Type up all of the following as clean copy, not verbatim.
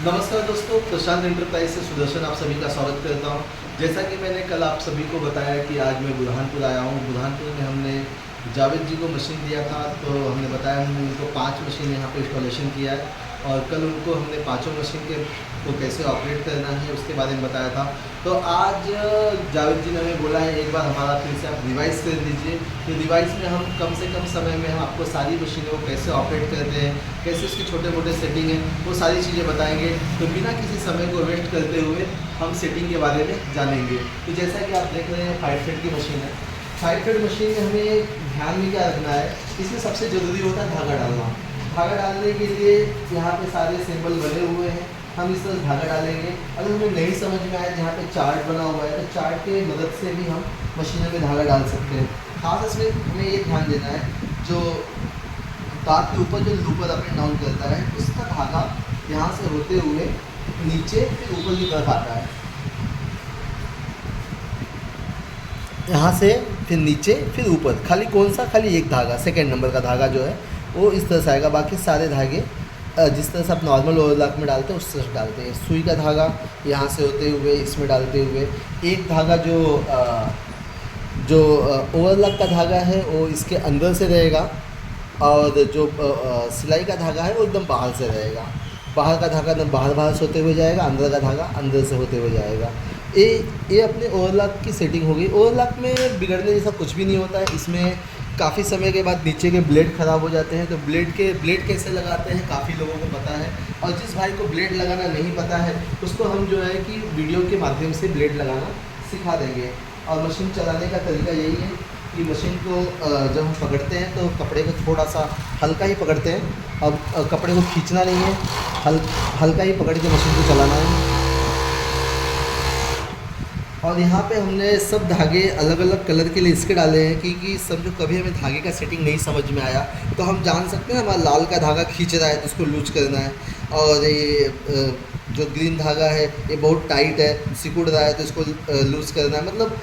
नमस्कार दोस्तों, प्रशांत एंटरप्राइज से सुदर्शन आप सभी का स्वागत करता हूं। जैसा कि मैंने कल आप सभी को बताया कि आज मैं बुरहानपुर आया हूं। बुरहानपुर में हमने जावेद जी को मशीन दिया था, तो हमने बताया हमने उनको 5 मशीन यहाँ पे इंस्टॉलेशन किया है और कल उनको हमने पाँचों मशीन को कैसे ऑपरेट करना है उसके बारे में बताया था। तो आज जावेद जी ने हमें बोला है एक बार हमारा फिर से आप रिवाइज़ कर दीजिए। तो रिवाइज़ में हम कम से कम समय में हम आपको सारी मशीनों को कैसे ऑपरेट करते हैं, कैसे उसकी छोटे मोटे सेटिंग है, वो सारी चीज़ें बताएंगे। तो बिना किसी समय को वेस्ट करते हुए हम सेटिंग के बारे में जानेंगे। तो जैसा कि आप देख रहे हैं 5 फीट की मशीन है। 5 फीट मशीन में हमें ध्यान में क्या रखना है, इसमें सबसे ज़रूरी होता है धागा डालना। धागा डालने के लिए यहाँ पे सारे सिंबल बने हुए हैं, हम इस तरह धागा डालेंगे। अगर हमें नहीं समझ में आए, जहाँ पे चार्ट बना हुआ है तो चार्ट की मदद से भी हम मशीनों में धागा डाल सकते हैं। खास इसमें हमें ये ध्यान देना है, जो तार के ऊपर जो लूपर अप एंड डाउन करता है उसका धागा यहाँ से होते हुए नीचे फिर ऊपर की तरफ आता है, यहाँ से फिर नीचे फिर ऊपर। खाली कौन सा, खाली एक धागा, सेकेंड नंबर का धागा जो है वो इस तरह से आएगा। बाकी सारे धागे जिस तरह से आप नॉर्मल ओवरलॉक में डालते हैं उस तरह से डालते हैं। सुई का धागा यहाँ से होते हुए इसमें डालते हुए, एक धागा जो ओवरलॉक का धागा है वो इसके अंदर से रहेगा और जो सिलाई का धागा है वो एकदम बाहर से रहेगा। बाहर का धागा एकदम बाहर से होते हुए जाएगा, अंदर का धागा अंदर से होते हुए जाएगा। ये अपने ओवरलॉक की सेटिंग हो गई। ओवरलॉक में बिगड़ने जैसा कुछ भी नहीं होता है। इसमें काफ़ी समय के बाद नीचे के ब्लेड ख़राब हो जाते हैं, तो ब्लेड कैसे लगाते हैं काफ़ी लोगों को पता है। और जिस भाई को ब्लेड लगाना नहीं पता है उसको हम जो है कि वीडियो के माध्यम से ब्लेड लगाना सिखा देंगे। और मशीन चलाने का तरीका यही है कि मशीन को जब हम पकड़ते हैं तो कपड़े को थोड़ा सा हल्का ही पकड़ते हैं और कपड़े को खींचना नहीं है, हल्का ही पकड़ के मशीन को चलाना है। और यहाँ पे हमने सब धागे अलग अलग कलर के लिए इसके डाले हैं क्योंकि समझो कभी हमें धागे का सेटिंग नहीं समझ में आया तो हम जान सकते हैं हमारा लाल का धागा खींच रहा है तो उसको लूज करना है, और ये जो ग्रीन धागा है ये बहुत टाइट है, सिकुड़ रहा है तो इसको लूज करना है। मतलब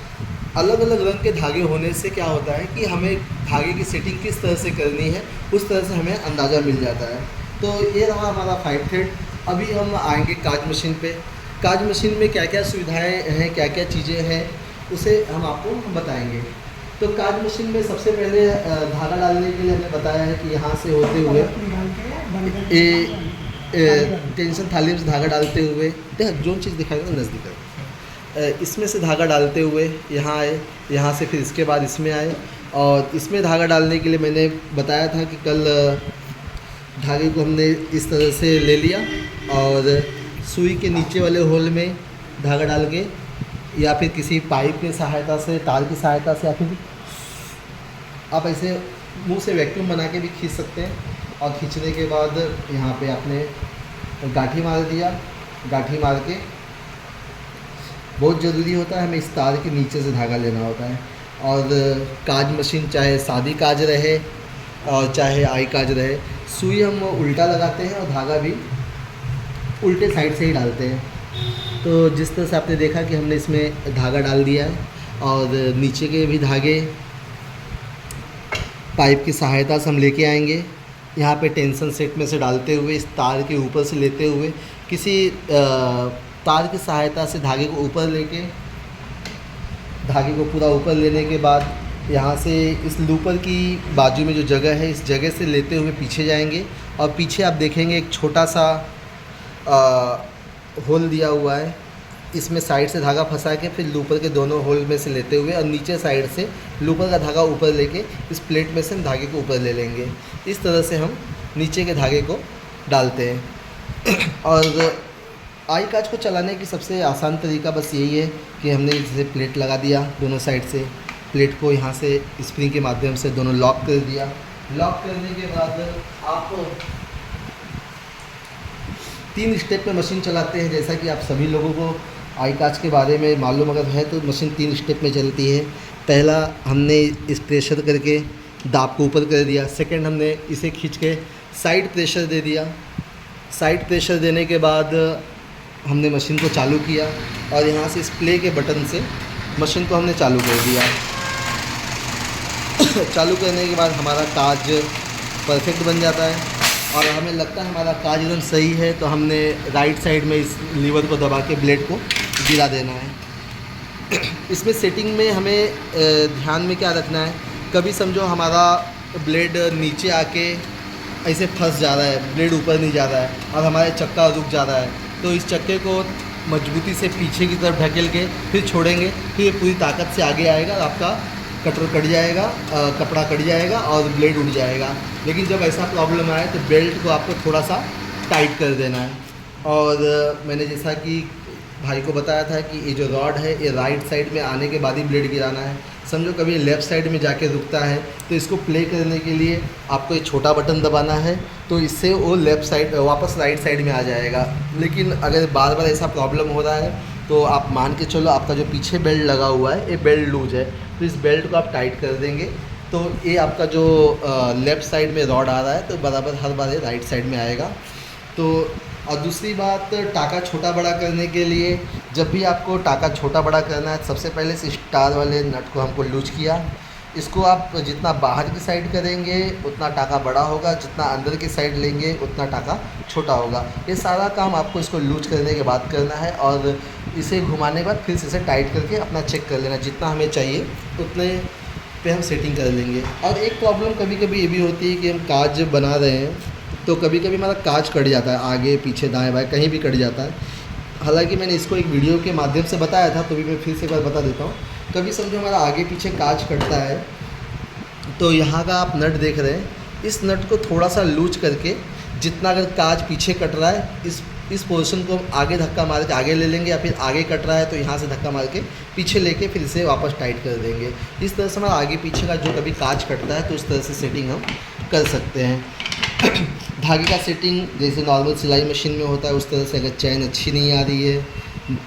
अलग अलग रंग के धागे होने से क्या होता है कि हमें धागे की सेटिंग किस तरह से करनी है उस तरह से हमें अंदाज़ा मिल जाता है। तो ये रहा हमारा 5 थ्रेड। अभी हम आएंगे काज मशीन पे। काज मशीन में क्या क्या सुविधाएं हैं, क्या क्या चीज़ें हैं उसे हम आपको बताएंगे। तो काज मशीन में सबसे पहले धागा डालने के लिए हमने बताया है कि यहाँ से होते हुए टेंशन थाली में धागा डालते हुए जो चीज़ दिखाएगा नज़दीक इसमें से धागा डालते हुए यहाँ आए, यहाँ से फिर इसके बाद इसमें आए। और इसमें धागा डालने के लिए मैंने बताया था कि कल धागे को हमने इस तरह से ले लिया और सुई के नीचे वाले होल में धागा डाल के या फिर किसी पाइप की सहायता से, तार की सहायता से, या फिर आप ऐसे मुंह से वैक्यूम बना के भी खींच सकते हैं। और खींचने के बाद यहाँ पे आपने गांठी मार दिया। गांठी मार के बहुत ज़रूरी होता है हमें इस तार के नीचे से धागा लेना होता है। और काज मशीन चाहे सादी काज रहे और चाहे आई काज रहे, सुई हम उल्टा लगाते हैं और धागा भी उल्टे साइड से ही डालते हैं। तो जिस तरह से आपने देखा कि हमने इसमें धागा डाल दिया है और नीचे के भी धागे पाइप की सहायता से हम लेके आएंगे। यहाँ पे टेंशन सेट में से डालते हुए इस तार के ऊपर से लेते हुए किसी तार की सहायता से धागे को ऊपर लेके, धागे को पूरा ऊपर लेने के बाद यहाँ से इस लूपर की बाजू में जो जगह है इस जगह से लेते हुए पीछे जाएंगे। और पीछे आप देखेंगे एक छोटा सा होल दिया हुआ है, इसमें साइड से धागा फंसा के फिर लूपर के दोनों होल में से लेते हुए और नीचे साइड से लूपर का धागा ऊपर लेके इस प्लेट में से हम धागे को ऊपर ले लेंगे। इस तरह से हम नीचे के धागे को डालते हैं। और आई काज को चलाने की सबसे आसान तरीका बस यही है कि हमने जैसे प्लेट लगा दिया, दोनों साइड से प्लेट को यहाँ से स्प्रिंग के माध्यम से दोनों लॉक कर दिया। लॉक करने के बाद आप 3 स्टेप में मशीन चलाते हैं। जैसा कि आप सभी लोगों को आई काज के बारे में मालूम अगर है तो मशीन 3 स्टेप में चलती है। पहला हमने इस प्रेशर करके दाब को ऊपर कर दिया। सेकंड हमने इसे खींच के साइड प्रेशर दे दिया। साइड प्रेशर देने के बाद हमने मशीन को चालू किया और यहाँ से इस प्ले के बटन से मशीन को हमने चालू कर दिया। चालू करने के बाद हमारा काज परफेक्ट बन जाता है। और हमें लगता है हमारा काज एकदम सही है, तो हमने राइट साइड में इस लीवर को दबा के ब्लेड को गिरा देना है। इसमें सेटिंग में हमें ध्यान में क्या रखना है, कभी समझो हमारा ब्लेड नीचे आके ऐसे फंस जा रहा है, ब्लेड ऊपर नहीं जा रहा है और हमारे चक्का रुक जा रहा है, तो इस चक्के को मजबूती से पीछे की तरफ ढकेल के फिर छोड़ेंगे, फिर ये पूरी ताकत से आगे आएगा और आपका कटर कट जाएगा, कपड़ा कट जाएगा और ब्लेड उड़ जाएगा। लेकिन जब ऐसा प्रॉब्लम आए तो बेल्ट को आपको थोड़ा सा टाइट कर देना है। और मैंने जैसा कि भाई को बताया था कि ये जो रॉड है ये राइट साइड में आने के बाद ही ब्लेड गिराना है। समझो कभी लेफ़्ट साइड में जाके रुकता है तो इसको प्ले करने के लिए आपको एक छोटा बटन दबाना है, तो इससे वो लेफ़्ट साइड वापस राइट साइड में आ जाएगा। लेकिन अगर बार बार ऐसा प्रॉब्लम हो रहा है तो आप मान के चलो आपका जो पीछे बेल्ट लगा हुआ है ये बेल्ट लूज है, तो इस बेल्ट को आप टाइट कर देंगे तो ये आपका जो लेफ़्ट साइड में रॉड आ रहा है तो बराबर हर बार राइट साइड में आएगा। तो और दूसरी बात, टाका छोटा बड़ा करने के लिए जब भी आपको टाका छोटा बड़ा करना है, सबसे पहले इस स्टार वाले नट को हमको लूज किया, इसको आप जितना बाहर की साइड करेंगे उतना टाका बड़ा होगा, जितना अंदर की साइड लेंगे उतना टाका छोटा होगा। ये सारा काम आपको इसको लूज करने के बाद करना है और इसे घुमाने के बाद फिर से इसे टाइट करके अपना चेक कर लेना, जितना हमें चाहिए उतने पे हम सेटिंग कर लेंगे। और एक प्रॉब्लम कभी कभी ये भी होती है कि हम काज बना रहे हैं तो कभी कभी हमारा काज कट जाता है, आगे पीछे दाएं बाएं कहीं भी कट जाता है। हालांकि मैंने इसको एक वीडियो के माध्यम से बताया था, तो भी मैं फिर से एक बार बता देता हूँ। कभी समझो हमारा आगे पीछे काज कटता है तो यहाँ का आप नट देख रहे हैं, इस नट को थोड़ा सा लूज करके जितना अगर काज पीछे कट रहा है इस पोजीशन को आगे धक्का मार के आगे ले लेंगे, या फिर आगे कट रहा है तो यहाँ से धक्का मार के पीछे लेके फिर इसे वापस टाइट कर देंगे। इस तरह से हमारा आगे पीछे का जो कभी काज कटता है तो उस तरह से सेटिंग हम कर सकते हैं। धागे का सेटिंग जैसे नॉर्मल सिलाई मशीन में होता है उस तरह से, अगर चैन अच्छी नहीं आ रही है,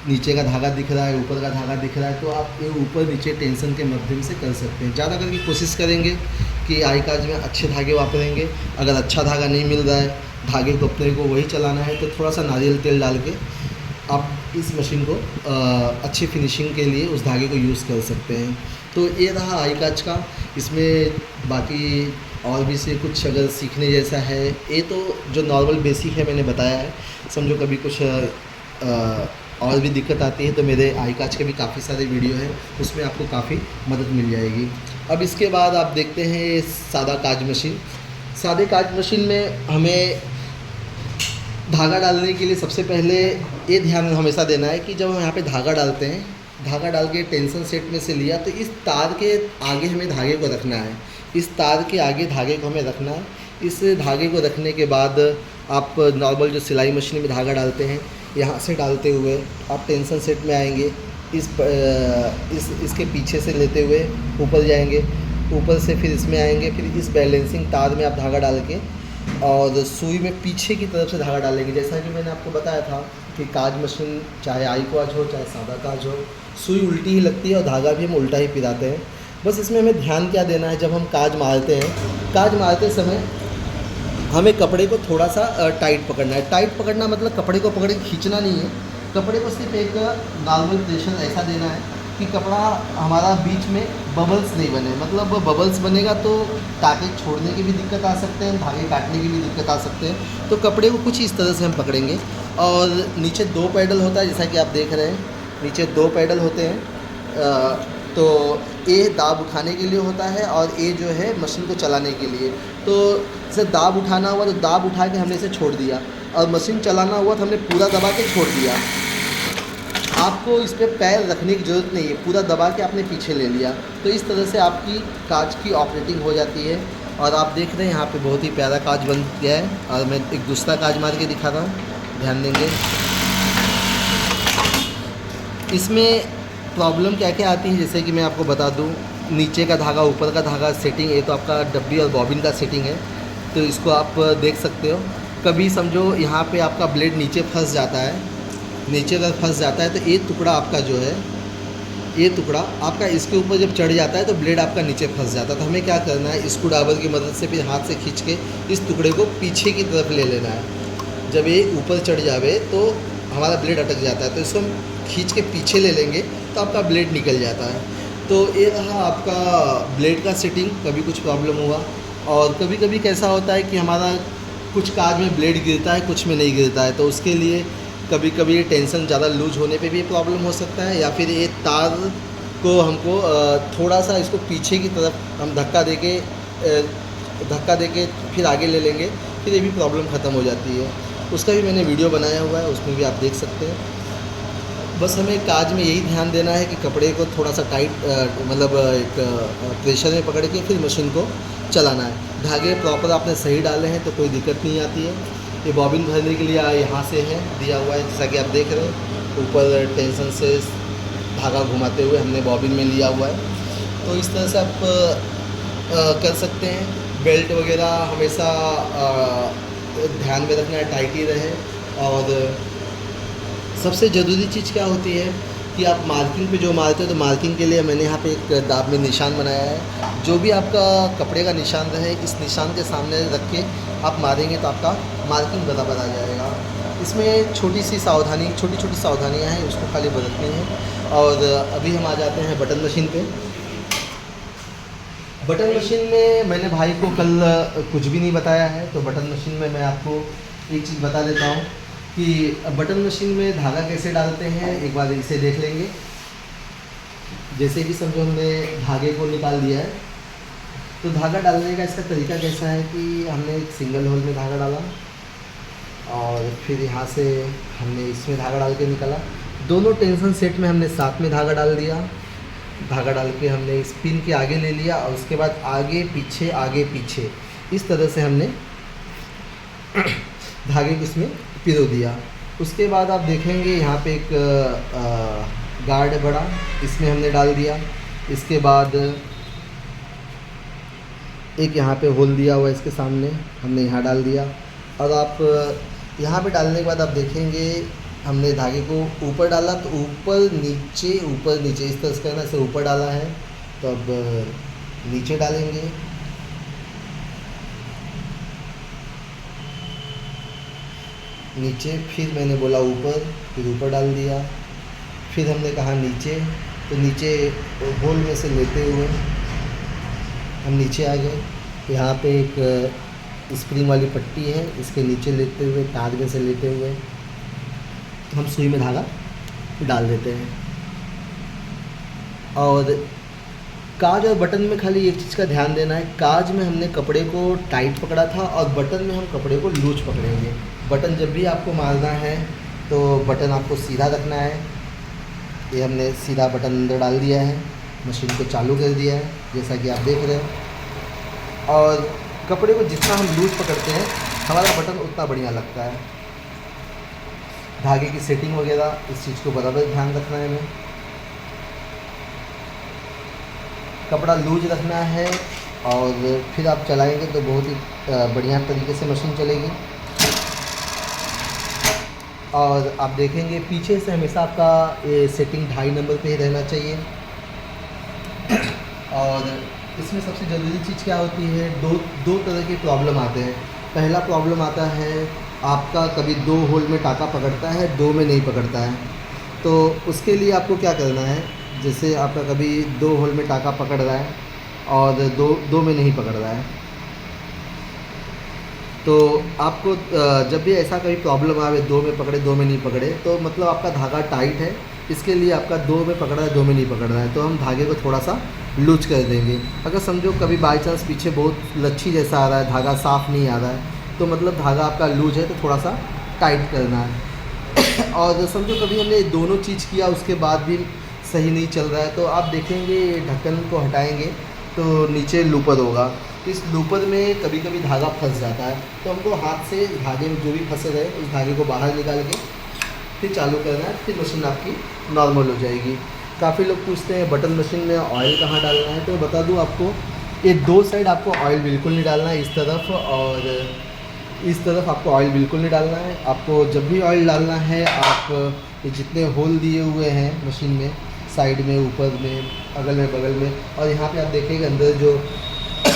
नीचे का धागा दिख रहा है, ऊपर का धागा दिख रहा है, तो आप ये ऊपर नीचे टेंशन के माध्यम से कर सकते हैं। ज़्यादा करके कोशिश करेंगे कि आई काज में अच्छे धागे वापरेंगे। अगर अच्छा धागा नहीं मिल रहा है, धागे को अपने को वही चलाना है, तो थोड़ा सा नारियल तेल डाल के आप इस मशीन को अच्छी फिनिशिंग के लिए उस धागे को यूज़ कर सकते हैं। तो ये रहा आई काज का। इसमें बाकी और भी से कुछ अगर सीखने जैसा है, ये तो जो नॉर्मल बेसिक है मैंने बताया है। समझो कभी कुछ और भी दिक्कत आती है तो मेरे आई काज के भी काफ़ी सारे वीडियो हैं, उसमें आपको काफ़ी मदद मिल जाएगी। अब इसके बाद आप देखते हैं सादा काज मशीन। सादे काज मशीन में हमें धागा डालने के लिए सबसे पहले ये ध्यान हमेशा देना है कि जब हम यहाँ पे धागा डालते हैं, धागा डाल के टेंशन सेट में से लिया तो इस तार के आगे हमें धागे को रखना है, इस तार के आगे धागे को हमें रखना है। इस धागे को रखने के बाद आप नॉर्मल जो सिलाई मशीन में धागा डालते हैं, यहाँ से डालते हुए आप टेंशन सेट में आएंगे, इसके पीछे से लेते हुए ऊपर जाएंगे, ऊपर से फिर इसमें आएंगे, फिर इस बैलेंसिंग तार में आप धागा डाल के और सुई में पीछे की तरफ से धागा डालेंगे। जैसा कि मैंने आपको बताया था कि काज मशीन चाहे आई काज हो चाहे सादा काज हो, सुई उल्टी ही लगती है और धागा भी हम उल्टा ही पिराते हैं। बस इसमें हमें ध्यान क्या देना है, जब हम काज मारते हैं, काज मारते समय हमें कपड़े को थोड़ा सा टाइट पकड़ना है। टाइट पकड़ना मतलब कपड़े को पकड़ के खींचना नहीं है, कपड़े को सिर्फ एक नॉर्मल प्रेशर ऐसा देना है कि कपड़ा हमारा बीच में बबल्स नहीं बने। मतलब बबल्स बनेगा तो टाके छोड़ने की भी दिक्कत आ सकते हैं, धागे काटने की भी दिक्कत आ सकते हैं। तो कपड़े को कुछ इस तरह से हम पकड़ेंगे। और नीचे 2 पैडल होता है, जैसा कि आप देख रहे हैं नीचे 2 पैडल होते हैं। तो ये दाब उठाने के लिए होता है और ये जो है मशीन को चलाने के लिए। तो जैसे दाब उठाना हुआ तो दाब उठा के हमने इसे छोड़ दिया, और मशीन चलाना हुआ तो हमने पूरा दबा के छोड़ दिया। आपको इस पर पैर रखने की ज़रूरत नहीं है, पूरा दबा के आपने पीछे ले लिया। तो इस तरह से आपकी काज की ऑपरेटिंग हो जाती है। और आप देख रहे हैं यहाँ पे बहुत ही प्यारा काज बन गया है। और मैं एक दूसरा काज मार के दिखा रहा हूँ, ध्यान देंगे। इसमें प्रॉब्लम क्या क्या आती है, जैसे कि मैं आपको बता दूं, नीचे का धागा ऊपर का धागा सेटिंग, ये तो आपका डब्बी और बॉबिन का सेटिंग है, तो इसको आप देख सकते हो। कभी समझो यहाँ पे आपका ब्लेड नीचे फंस जाता है, नीचे अगर फंस जाता है तो ये टुकड़ा आपका जो है, ये टुकड़ा आपका इसके ऊपर जब चढ़ जाता है तो ब्लेड आपका नीचे फंस जाता है। तो हमें क्या करना है, स्क्रू ड्राइवर की मदद से फिर हाथ से खींच के इस टुकड़े को पीछे की तरफ ले लेना है। जब ये ऊपर चढ़ जावे तो हमारा ब्लेड अटक जाता है, तो इसको हम खींच के पीछे ले लेंगे तो आपका ब्लेड निकल जाता है। तो ये रहा आपका ब्लेड का सेटिंग। कभी कुछ प्रॉब्लम हुआ, और कभी कभी कैसा होता है कि हमारा कुछ काज में ब्लेड गिरता है, कुछ में नहीं गिरता है। तो उसके लिए कभी कभी टेंशन ज़्यादा लूज होने पे भी प्रॉब्लम हो सकता है, या फिर ये तार को हमको थोड़ा सा इसको पीछे की तरफ हम धक्का देके फिर आगे ले लेंगे, फिर ये भी प्रॉब्लम ख़त्म हो जाती है। उसका भी मैंने वीडियो बनाया हुआ है, उसमें भी आप देख सकते हैं। बस हमें काज में यही ध्यान देना है कि कपड़े को थोड़ा सा टाइट मतलब एक प्रेशर में पकड़ के फिर मशीन को चलाना है। धागे प्रॉपर आपने सही डाले हैं तो कोई दिक्कत नहीं आती है। ये बॉबिन भरने के लिए यहाँ से है दिया हुआ है, जैसा कि आप देख रहे हैं। ऊपर टेंशन से धागा घुमाते हुए हमने बॉबिन में लिया हुआ है। तो इस तरह से आप कर सकते हैं। बेल्ट वगैरह हमेशा ध्यान में रखना है, टाइट ही रहे। और सबसे ज़रूरी चीज़ क्या होती है कि आप मार्किंग पे जो मारते हो, तो मार्किंग के लिए मैंने यहाँ पे एक दाब में निशान बनाया है। जो भी आपका कपड़े का निशान रहे, इस निशान के सामने रख के आप मारेंगे तो आपका मार्किंग बराबर आ जाएगा। इसमें छोटी छोटी सावधानियाँ हैं, उसको खाली बरतनी है। और अभी हम आ जाते हैं बटन मशीन पे। बटन मशीन में मैंने भाई को कल कुछ भी नहीं बताया है, तो बटन मशीन में मैं आपको एक चीज़ बता देता हूँ कि बटन मशीन में धागा कैसे डालते हैं। एक बार इसे देख लेंगे। जैसे कि समझो हमने धागे को निकाल दिया है, तो धागा डालने का इसका तरीका कैसा है कि हमने एक सिंगल होल में धागा डाला और फिर यहाँ से हमने इसमें धागा डाल के निकाला। दोनों टेंशन सेट में हमने साथ में धागा डाल दिया। धागा डाल के हमने इस पिन के आगे ले लिया और उसके बाद आगे पीछे इस तरह से हमने धागे को इसमें पिरो दिया। उसके बाद आप देखेंगे यहाँ पे एक गार्ड है बड़ा, इसमें हमने डाल दिया। इसके बाद एक यहाँ पे होल दिया हुआ है, इसके सामने हमने यहाँ डाल दिया। और आप यहाँ पे डालने के बाद आप देखेंगे हमने धागे को ऊपर डाला, तो ऊपर नीचे इस तरह से करना से ऊपर डाला है। तो अब नीचे डालेंगे, नीचे, फिर मैंने बोला ऊपर, फिर ऊपर डाल दिया। फिर हमने कहा नीचे, तो नीचे होल में से लेते हुए हम नीचे आ गए। यहाँ पे एक स्प्रिंग वाली पट्टी है, इसके नीचे लेते हुए, तार में से लेते हुए हम सुई में धागा डाल देते हैं। और काज और बटन में खाली एक चीज़ का ध्यान देना है। काज में हमने कपड़े को टाइट पकड़ा था और बटन में हम कपड़े को लूज पकड़ेंगे। बटन जब भी आपको मारना है तो बटन आपको सीधा रखना है। ये हमने सीधा बटन अंदर डाल दिया है, मशीन को चालू कर दिया है, जैसा कि आप देख रहे हो। और कपड़े को जितना हम लूज पकड़ते हैं, हमारा बटन उतना बढ़िया लगता है। धागे की सेटिंग वगैरह, इस चीज़ को बराबर ध्यान रखना है हमें। कपड़ा लूज रखना है और फिर आप चलाएंगे तो बहुत ही बढ़िया तरीके से मशीन चलेगी। और आप देखेंगे पीछे से हमेशा आपका ये सेटिंग 2.5 नंबर पे ही रहना चाहिए। और इसमें सबसे ज़रूरी चीज़ क्या होती है, दो तरह के प्रॉब्लम आते हैं। पहला प्रॉब्लम आता है आपका कभी 2 होल में टाका पकड़ता है, 2 में नहीं पकड़ता है। तो उसके लिए आपको क्या करना है, जैसे आपका कभी 2 होल में टाका पकड़ रहा है और दो में नहीं पकड़ रहा है, तो आपको जब भी ऐसा कभी प्रॉब्लम आवे, 2 में पकड़े 2 में नहीं पकड़े, तो मतलब आपका धागा टाइट है। इसके लिए आपका 2 में पकड़ रहा है, 2 में नहीं पकड़ रहा है, तो हम धागे को थोड़ा सा लूज कर देंगे। अगर समझो कभी बाई चांस पीछे बहुत लच्छी जैसा आ रहा है, धागा साफ़ नहीं आ रहा है, तो मतलब धागा आपका लूज है, तो थोड़ा सा टाइट करना है। और समझो कभी हमने दोनों चीज़ किया, उसके बाद भी सही नहीं चल रहा है, तो आप देखेंगे ढक्कन को हटाएंगे तो नीचे लूपर होगा। इस लूपर में कभी कभी धागा फंस जाता है, तो हमको हाथ से धागे में जो भी फंसे रहे उस धागे को बाहर निकाल के फिर चालू करना है, फिर मशीन आपकी नॉर्मल हो जाएगी। काफ़ी लोग पूछते हैं बटन मशीन में ऑयल कहाँ डालना है, तो बता दूँ आपको, ये 2 साइड आपको ऑयल बिल्कुल नहीं डालना है, इस तरफ और इस तरफ आपको ऑयल बिल्कुल नहीं डालना है। आपको जब भी ऑयल डालना है, आप ये जितने होल दिए हुए हैं मशीन में, साइड में, ऊपर में, अगल में, बगल में, और यहाँ पे आप देखेंगे अंदर जो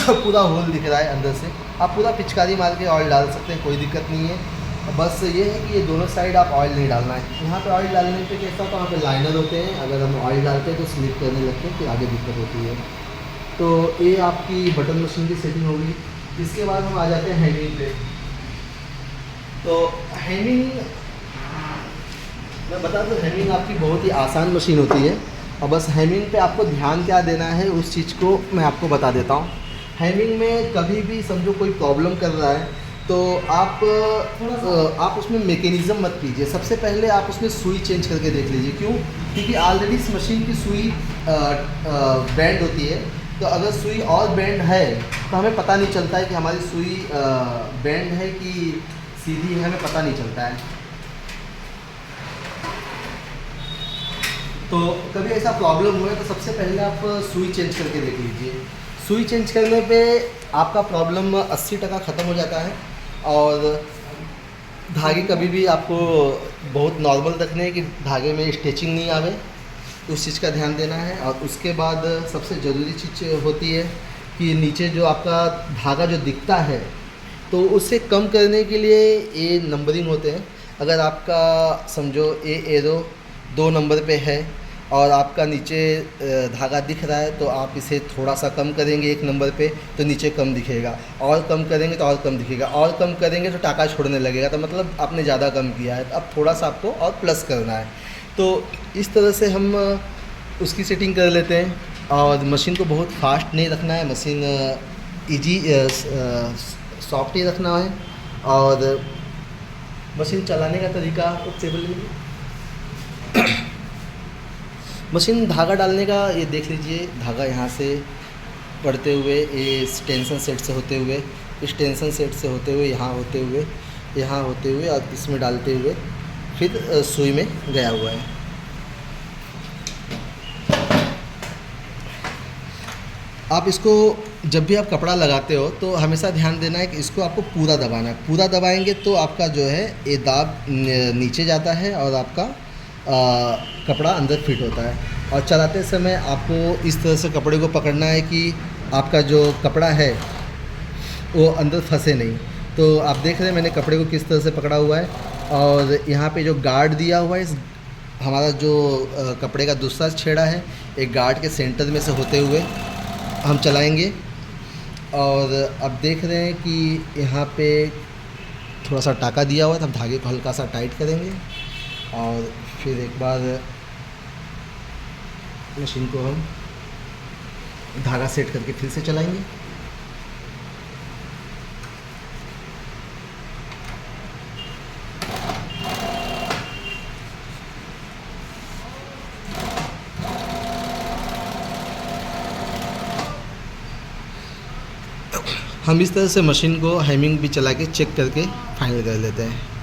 पूरा होल दिख रहा है, अंदर से आप पूरा पिचकारी मार के ऑयल डाल सकते हैं, कोई दिक्कत नहीं है। बस ये है कि ये दोनों साइड आप ऑयल नहीं डालना है। यहाँ पे ऑयल डालने पे कैसा होता है, वहाँ पे लाइनर होते हैं, अगर हम ऑयल डालते हैं तो स्लिप करने लगते हैं, फिर आगे दिक्कत होती है। तो ये आपकी बटन मशीन की सेटिंग होगी। इसके बाद हम आ जाते हैं हैंडलिंग पे। तो हेमिंग मैं बता दूँ, हेमिंग आपकी बहुत ही आसान मशीन होती है, और बस हेमिंग पे आपको ध्यान क्या देना है उस चीज़ को मैं आपको बता देता हूँ। हेमिंग में कभी भी समझो कोई प्रॉब्लम कर रहा है तो आप उसमें मैकेनिज़्म मत कीजिए। सबसे पहले आप उसमें सुई चेंज करके देख लीजिए। क्यों? क्योंकि ऑलरेडी इस मशीन की सुई बैंड होती है, तो अगर सुई और बैंड है तो हमें पता नहीं चलता है कि हमारी सुई बैंड है कि सीधी है, हमें पता नहीं चलता है। तो कभी ऐसा प्रॉब्लम हुआ तो सबसे पहले आप सुई चेंज करके देख लीजिए। सुई चेंज करने पे आपका प्रॉब्लम 80% ख़त्म हो जाता है। और धागे कभी भी आपको बहुत नॉर्मल रखने हैं कि धागे में स्टिचिंग नहीं आवे, उस चीज़ का ध्यान देना है। और उसके बाद सबसे ज़रूरी चीज़ होती है कि नीचे जो आपका धागा जो दिखता है तो उसे कम करने के लिए ये नंबरिंग होते हैं। अगर आपका समझो एरो 2 नंबर पे है और आपका नीचे धागा दिख रहा है, तो आप इसे थोड़ा सा कम करेंगे 1 नंबर पे तो नीचे कम दिखेगा, और कम करेंगे तो और कम दिखेगा, और कम करेंगे तो टाका छोड़ने लगेगा, तो मतलब आपने ज़्यादा कम किया है। अब थोड़ा सा आपको और प्लस करना है। तो इस तरह से हम उसकी सेटिंग कर लेते हैं। और मशीन को बहुत फास्ट नहीं रखना है, मशीन ईजी सॉफ्ट ही रखना है। और मशीन चलाने का तरीका टेबल में मशीन धागा डालने का ये देख लीजिए। धागा यहाँ से पड़ते हुए ये इस टेंशन सेट से होते हुए, इस टेंशन सेट से होते हुए, यहाँ होते हुए, यहाँ होते हुए और इसमें डालते हुए फिर सुई में गया हुआ है। आप इसको जब भी आप कपड़ा लगाते हो तो हमेशा ध्यान देना है कि इसको आपको पूरा दबाना है। पूरा दबाएंगे तो आपका जो है ये दाग नीचे जाता है और आपका कपड़ा अंदर फिट होता है। और चलाते समय आपको इस तरह से कपड़े को पकड़ना है कि आपका जो कपड़ा है वो अंदर फंसे नहीं। तो आप देख रहे हैं मैंने कपड़े को किस तरह से पकड़ा हुआ है। और यहाँ पे जो गार्ड दिया हुआ है, इस हमारा जो कपड़े का दूसरा छेड़ा है, एक गार्ड के सेंटर में से होते हुए हम चलाएंगे। और अब देख रहे हैं कि यहाँ पे थोड़ा सा टाका दिया हुआ है, तो हम धागे को हल्का सा टाइट करेंगे और फिर एक बार मशीन को हम धागा सेट करके फिर से चलाएंगे। हम इस तरह से मशीन को हेमिंग भी चला के चेक करके फाइनल कर लेते हैं।